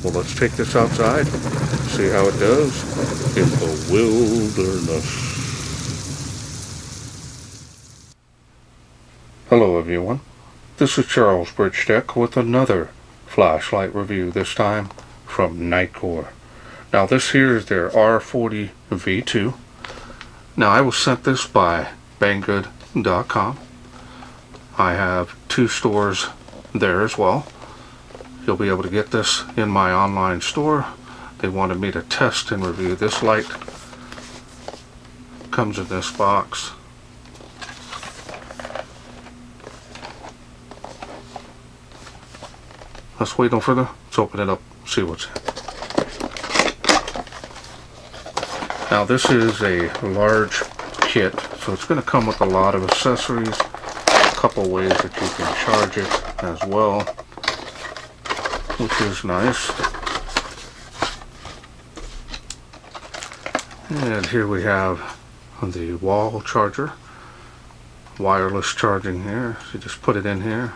Well, let's take this outside, see how it does in the wilderness. Hello everyone, this is Charles BridgTec with another flashlight review, this time from Nitecore. Now this here is their R40 V2. Now I was sent this by banggood.com. I have 2 stores there as well. You'll be able to get this in my online store. They wanted me to test and review this light. Comes in this box. Let's wait no further. Let's open it up, see what's in. Now this is a large kit, so it's going to come with a lot of accessories, a couple ways that you can charge it as well, which is nice. And here we have the wall charger, wireless charging here. So you just put it in here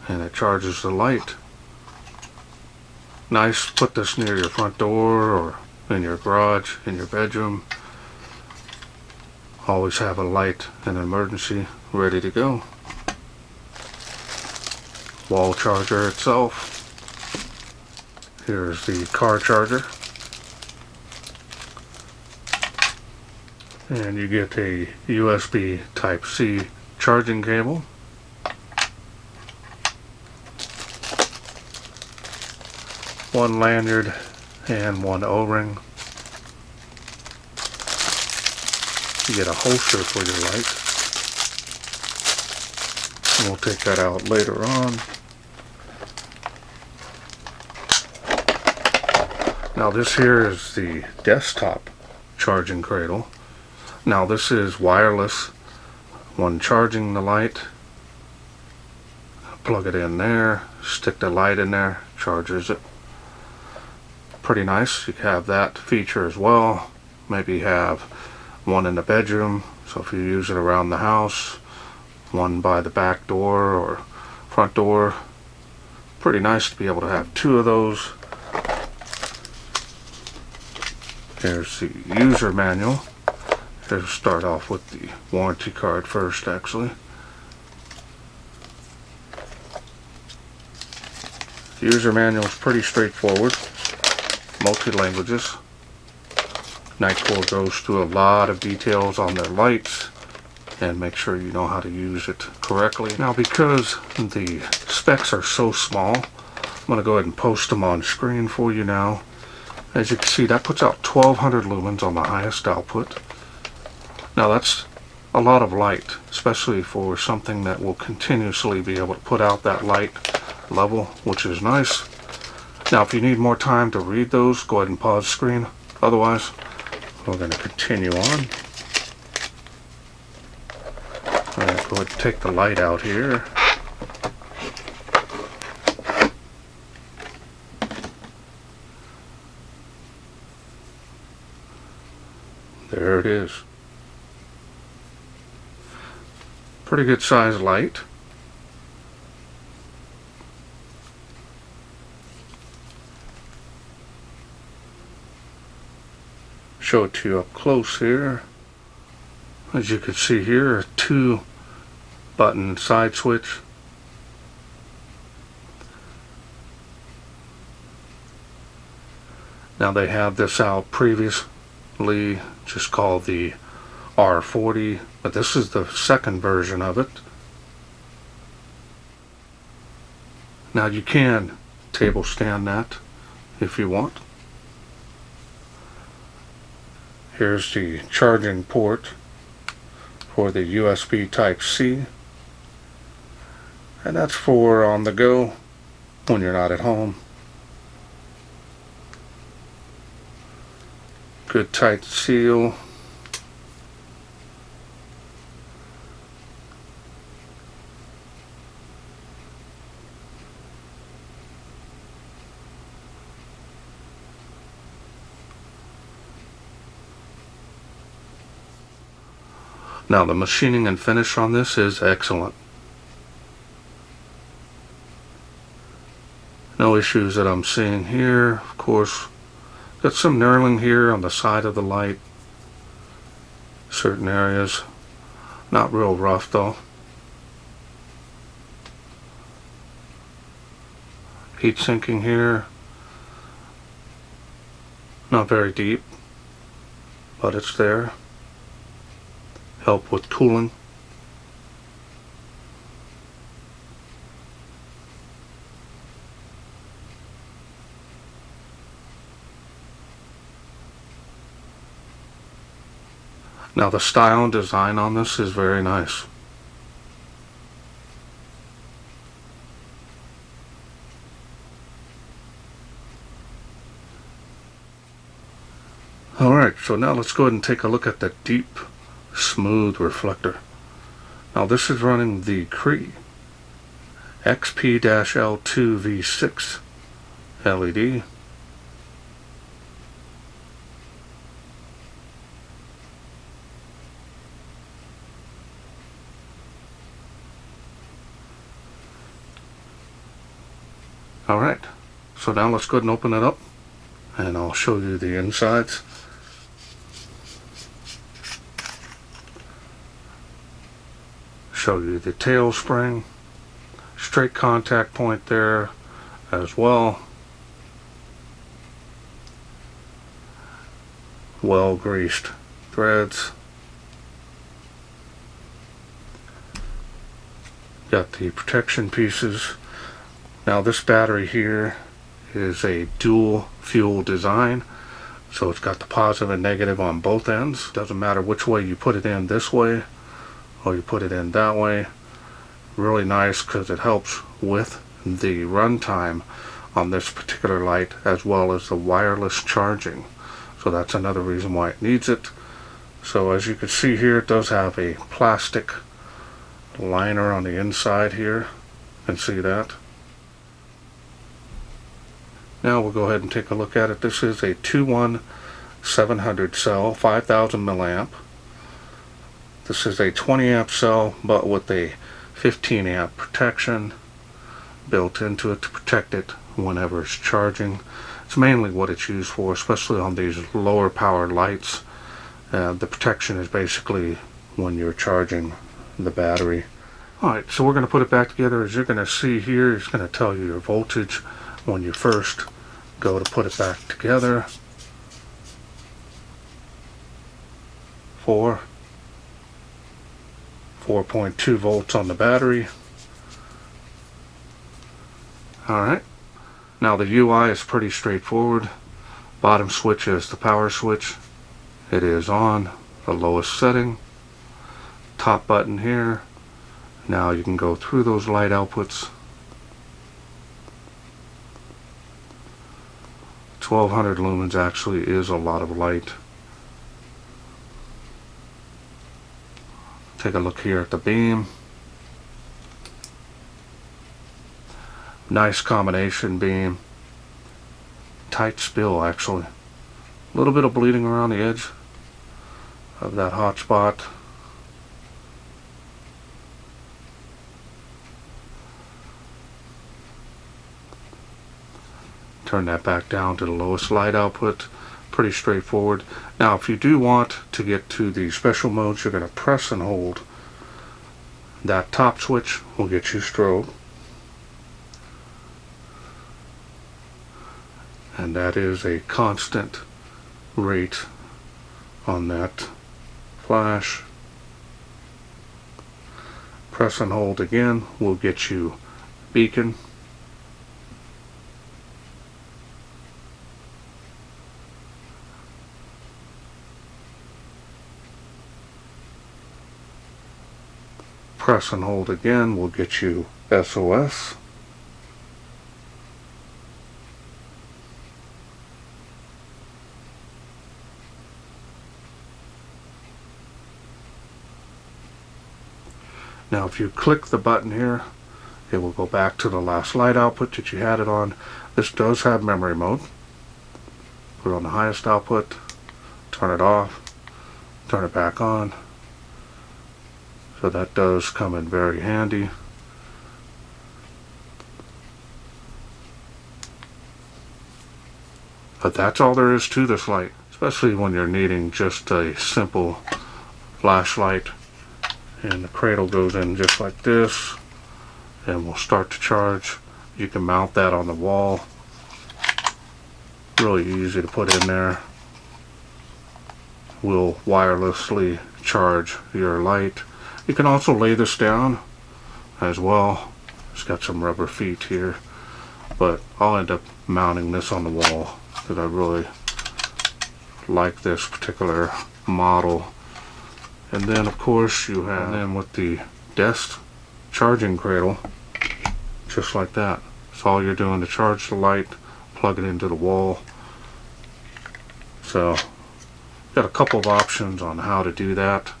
and it charges the light. Nice, put this near your front door or in your garage, in your bedroom. Always have a light in an emergency ready to go. Wall charger itself. Here's the car charger. And you get a USB Type-C charging cable. One lanyard and one O-ring. You get a holster for your light. And we'll take that out later on. Now this here is the desktop charging cradle. Now this is wireless. When charging the light, plug it in there, stick the light in there, charges it. Pretty nice. You have that feature as well. Maybe have one in the bedroom, so if you use it around the house, one by the back door or front door. Pretty nice to be able to have 2 of those. Here's the user manual. Let's start off with the warranty card first, actually. The user manual is pretty straightforward. Multi-languages. Nitecore goes through a lot of details on their lights and make sure you know how to use it correctly. Now because the specs are so small, I'm going to go ahead and post them on screen for you now. As you can see, that puts out 1200 lumens on the highest output. Now that's a lot of light, especially for something that will continuously be able to put out that light level, which is nice. Now if you need more time to read those, go ahead and pause the screen. Otherwise, we're going to continue on. I'm going to go ahead and take the light out here. There it is. Pretty good size light. Show it to you up close here. As you can see here, a 2-button side switch. Now they have this out previously, just called the R40, but this is the second version of it. Now you can table stand that if you want. Here's the charging port for the USB Type-C, and that's for on the go when you're not at home. Good tight seal. Now the machining and finish on this is excellent. No issues that I'm seeing here. Of course, got some knurling here on the side of the light. Certain areas. Not real rough though. Heat sinking here. Not very deep, but it's there. Help with cooling. Now the style and design on this is very nice. Alright, so now let's go ahead and take a look at the deep, smooth reflector. Now this is running the Cree XP-L2 V6 LED. Alright, so now let's go ahead and open it up and I'll show you the insides. Show you the tail spring, straight contact point there as well. Well greased threads. Got the protection pieces. Now this battery here is a dual fuel design, so it's got the positive and negative on both ends. Doesn't matter which way you put it in, this way or you put it in that way. Really nice because it helps with the runtime on this particular light as well as the wireless charging. So that's another reason why it needs it. So as you can see here, it does have a plastic liner on the inside here. You can see that. Now we'll go ahead and take a look at it. This is a 21700 cell, 5000 milliamp. This is a 20 amp cell, but with a 15 amp protection built into it to protect it whenever it's charging. It's mainly what it's used for, especially on these lower power lights. The protection is basically when you're charging the battery. Alright, so we're going to put it back together. As you're going to see here, it's going to tell you your voltage when you first go to put it back together. 4.2 volts on the battery. Alright, now the UI is pretty straightforward. Bottom switch is the power switch. It is on the lowest setting. Top button here. Now you can go through those light outputs. 1200 lumens actually is a lot of light. Take a look here at the beam. Nice combination beam. Tight spill actually. A little bit of bleeding around the edge of that hot spot. Turn that back down to the lowest light output. Pretty straightforward. Now if you do want to get to the special modes, you're going to press and hold. That top switch will get you strobe. And that is a constant rate on that flash. Press and hold again will get you beacon. Press and hold again will get you SOS. Now if you click the button here, it will go back to the last light output that you had it on. This does have memory mode. Put it on the highest output, turn it off, turn it back on. So that does come in very handy. But that's all there is to this light, especially when you're needing just a simple flashlight. And the cradle goes in just like this and will start to charge. You can mount that on the wall. Really easy to put in there. Will wirelessly charge your light. You can also lay this down as well. It's got some rubber feet here, but I'll end up mounting this on the wall because I really like this particular model. And then of course you have, and then with the desk charging cradle, just like that. It's all you're doing to charge the light, plug it into the wall. So got a couple of options on how to do that,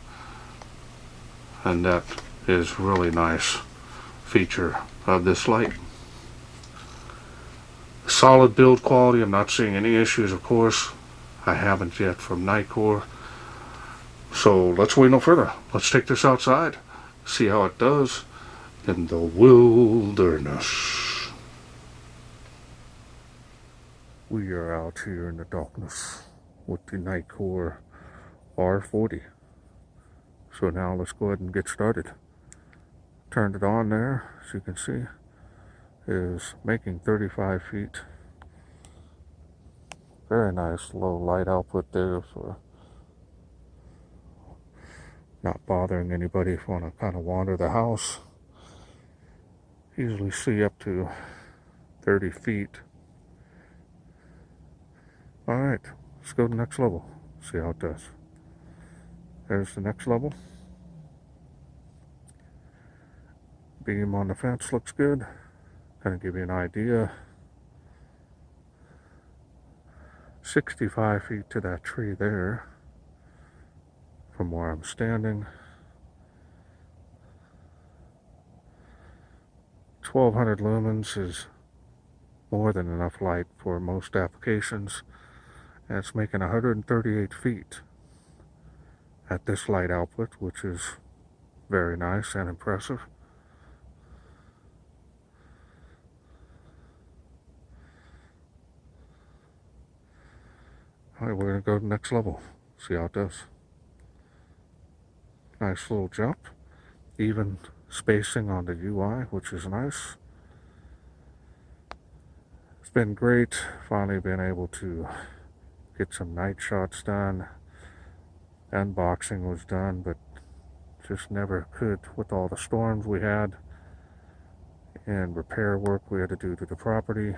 and that is really nice feature of this light. Solid build quality, I'm not seeing any issues, of course. I haven't yet from Nitecore. So let's wait no further. Let's take this outside, see how it does in the wilderness. We are out here in the darkness with the Nitecore R40. So now let's go ahead and get started. Turned it on there, as you can see, is making 35 feet. Very nice low light output there for not bothering anybody if you want to kind of wander the house. Easily see up to 30 feet. Alright, let's go to the next level, see how it does. There's the next level. Beam on the fence looks good. Kind of give you an idea. 65 feet to that tree there from where I'm standing. 1200 lumens is more than enough light for most applications. And it's making 138 feet at this light output, which is very nice and impressive. Alright, we're going to go to the next level, see how it does. Nice little jump. Even spacing on the UI, which is nice. It's been great finally being able to get some night shots done. Unboxing was done, but just never could with all the storms we had and repair work we had to do to the property.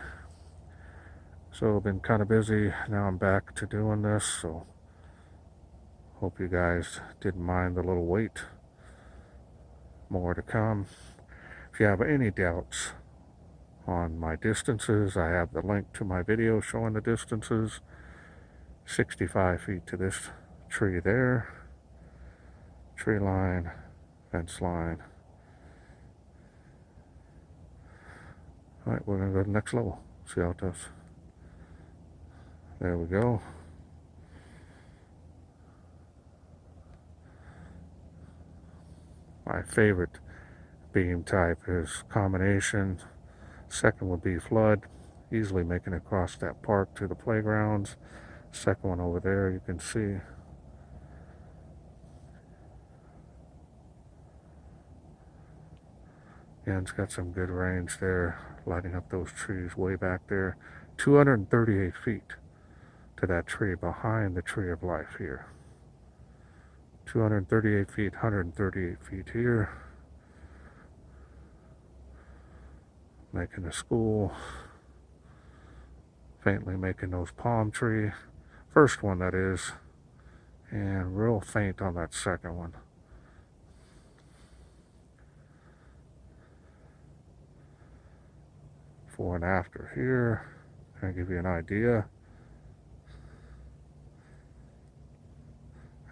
So I've been kind of busy. Now I'm back to doing this, so hope you guys didn't mind the little wait. More to come. If you have any doubts on my distances, I have the link to my video showing the distances. 65 feet to this tree there. Tree line, fence line. Alright, we're going to go to the next level, see how it does. There we go. My favorite beam type is combination. Second would be flood, easily making it across that park to the playgrounds. Second one over there, you can see. And it's got some good range there, lighting up those trees way back there. 238 feet to that tree behind the tree of life here. 238 feet, 138 feet here. Making a school. Faintly making those palm tree. First one, that is. And real faint on that second one. Before and after here. Kind of give you an idea.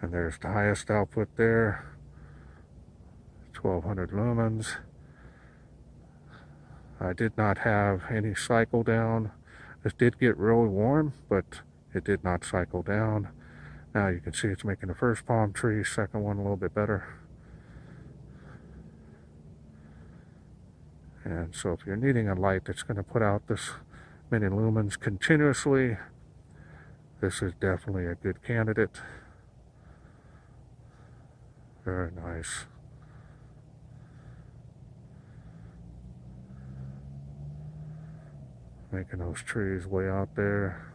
And there's the highest output there. 1200 lumens. I did not have any cycle down. This did get really warm, but it did not cycle down. Now you can see it's making the first palm tree, second one a little bit better. And so if you're needing a light that's going to put out this many lumens continuously, This is definitely a good candidate. Very nice. Making those trees way out there.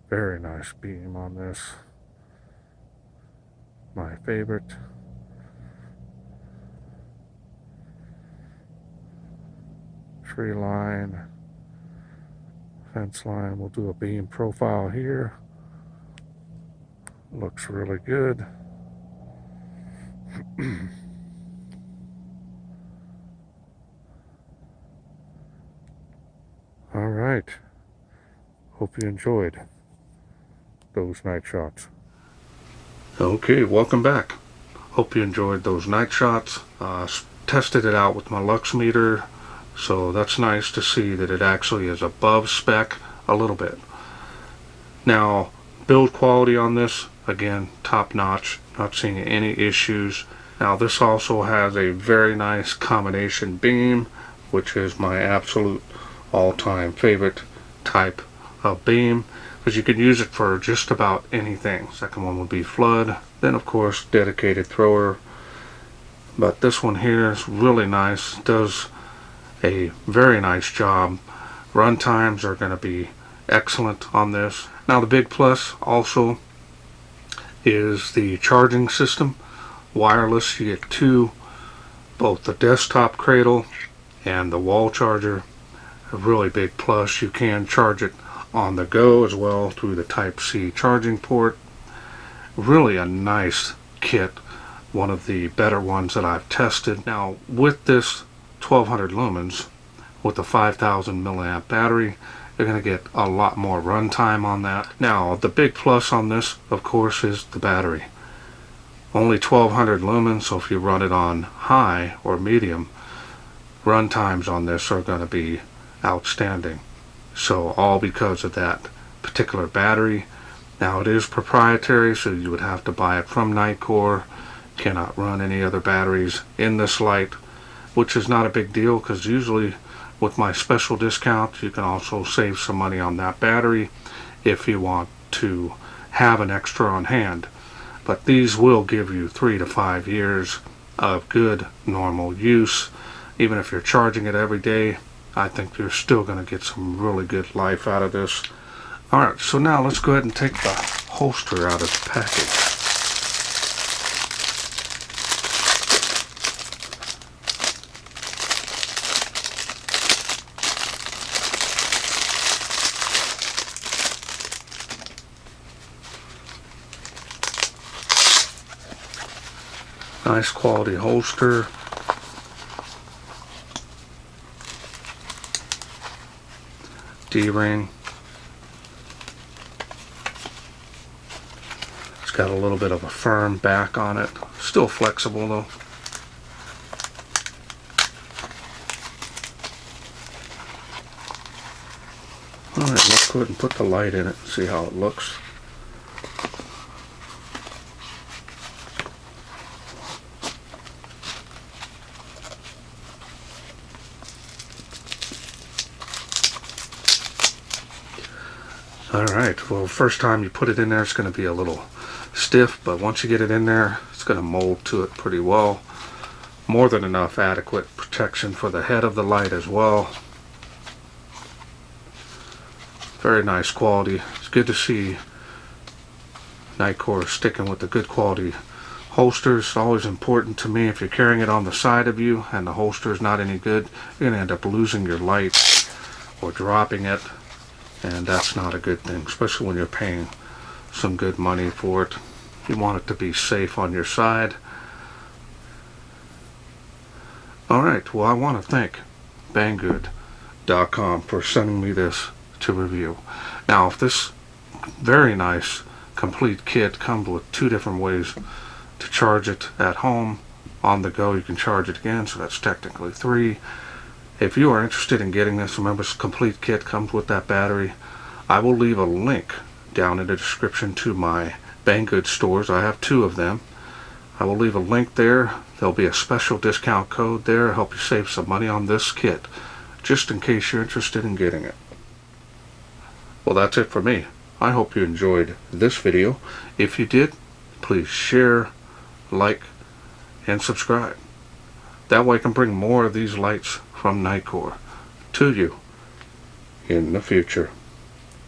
Very nice beam on this. My favorite. Tree line, fence line. We'll do a beam profile here. Looks really good. All right. Hope you enjoyed those night shots. Okay, welcome back. Hope you enjoyed those night shots. Tested it out with my lux meter, so that's nice to see that it actually is above spec a little bit. Now, build quality on this, again, top notch. Not seeing any issues. Now, this also has a very nice combination beam, which is my absolute all-time favorite type of beam, because you can use it for just about anything. Second one would be flood, then of course dedicated thrower, but this one here is really nice. Does a very nice job. Run times are going to be excellent on this. Now the big plus also is the charging system. Wireless, you get two, both the desktop cradle and the wall charger. A really big plus. You can charge it on the go as well through the Type-C charging port. Really a nice kit, one of the better ones that I've tested. Now with this 1200 lumens with the 5000 milliamp battery, you're going to get a lot more runtime on that. Now the big plus on this of course is the battery. Only 1200 lumens, so if you run it on high or medium, run times on this are going to be outstanding. So all because of that particular battery. Now it is proprietary, so you would have to buy it from Nitecore. Cannot run any other batteries in this light, which is not a big deal, because usually with my special discount you can also save some money on that battery if you want to have an extra on hand. But these will give you 3 to 5 years of good normal use. Even if you're charging it every day, I think you're still going to get some really good life out of this. Alright, so now let's go ahead and take the holster out of the package. Nice quality holster. D-ring. It's got a little bit of a firm back on it. Still flexible though. Alright, let's go ahead and put the light in it and see how it looks. Alright, well first time you put it in there it's going to be a little stiff, but once you get it in there it's going to mold to it pretty well. More than enough adequate protection for the head of the light as well. Very nice quality. It's good to see Nitecore sticking with the good quality holsters. It's always important to me, if you're carrying it on the side of you and the holster is not any good, you're going to end up losing your light or dropping it. And that's not a good thing, especially when you're paying some good money for it. You want it to be safe on your side. Alright, well I want to thank Banggood.com for sending me this to review. Now if this very nice complete kit comes with 2 different ways to charge it at home, on the go you can charge it again, so that's technically 3. If you are interested in getting this, remember this complete kit comes with that battery. I will leave a link down in the description to my Banggood stores. I have 2 of them. I will leave a link there. There'll be a special discount code there to help you save some money on this kit, just in case you're interested in getting it. Well, that's it for me. I hope you enjoyed this video. If you did, please share, like, and subscribe. That way I can bring more of these lights from Nitecore to you in the future.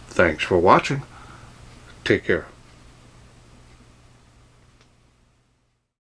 Thanks for watching. Take care.